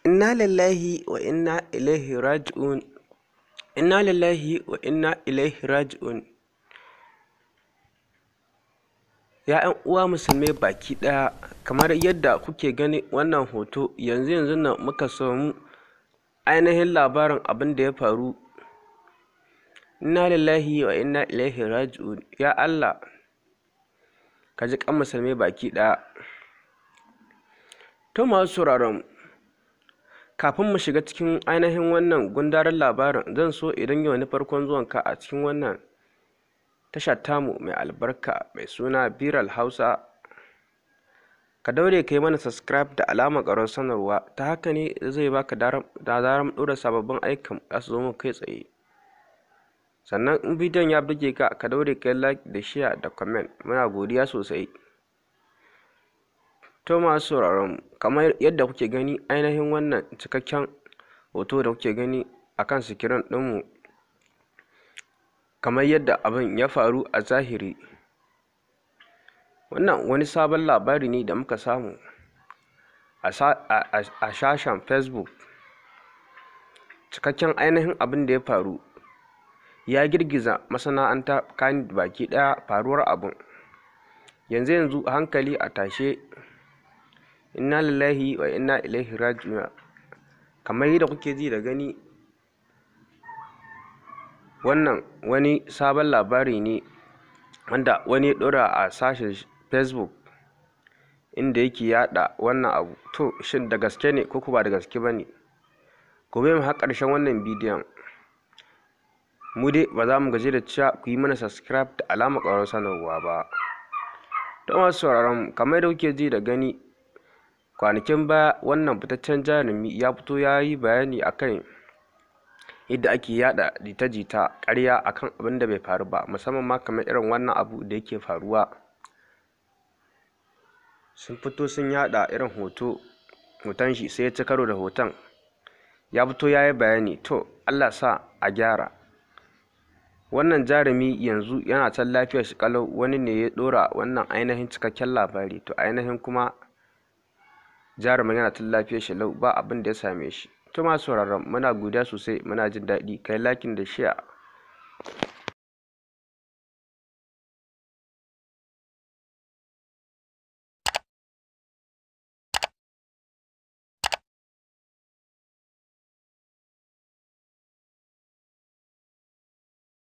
Inna lillahi wa inna ilaihi raji'un. Inna lillahi wa inna ilaihi raji'un. Ya ƴan uwa musulmai baki ɗaya, kamar yadda kuke gani wannan hoto, yanzu nan muka samu ainihin labarin abin da ya faru. Inna lillahi wa inna ilaihi raji'un. Ya Allah, ka ji kan musulmai baki ɗaya. To masu sauraron, kafin mu shiga cikin ainihin wannan gundarin labarin, zan so idan yau ne farkon zuwanka a cikin wannan tasha tamu mai albarka mai suna Biral Hausa, ka daure ka yi mana subscribe da alamar ƙarar sanarwa. Ta haka ne zai baka da zarar ɗora sababbin aikin za su zo mu kai tsaye. Sannan in bidiyon ya burge ka, ka daure ka yi like da share da comment. Muna godiya sosai. To masu sauraron, kamar yadda kuke gani ainihin wannan cikakken hoto da kuke gani akan sikirin ɗinmu, kamar yadda abin ya faru a zahiri. Wannan wani sabon labari ne da muka samu a sashen Facebook. Cikakken ainihin abin da ya faru ya girgiza masana'anta kan baki ɗaya. Faruwar abin yanzu hankali a tashe. Inna lillahi wa inna ilaihi raji'un. Kamar yadda kuke ji da gani, wannan wani sabon labari ne wanda wani ya ɗora a sashen Facebook, inda yake yada wannan abu. To shin da gaske ne ko ba da gaske ba ne? Gobe mu har ƙarshen wannan bidiyon. Mu dai ba za mu gaji da cewa ku yi mana subscribe da alamar ƙarar sanarwa ba. To masu sauraron, kamar yadda kuke ji da gani, kwanakin baya wannan fitaccen jarumi ya fito ya yi bayani akan yadda ake yada jita-jita ƙarya akan abin da bai faru ba, musamman ma kamar irin wannan abu da yake faruwa. Sun fito sun yada irin hoton shi, sai ya ci karo da hoton, ya fito ya yi bayani. To Allah sa a gyara. Wannan jarumi yanzu yana can lafiyar shi kalau. Wani ne ya ɗora wannan ainihin cikakken labari, to ainihin kuma jarumin yana can lafiyar shi lau, ba abin da ya same shi. To masu sauraron, muna godiya sosai, muna jin daɗi. Kai lakin da share.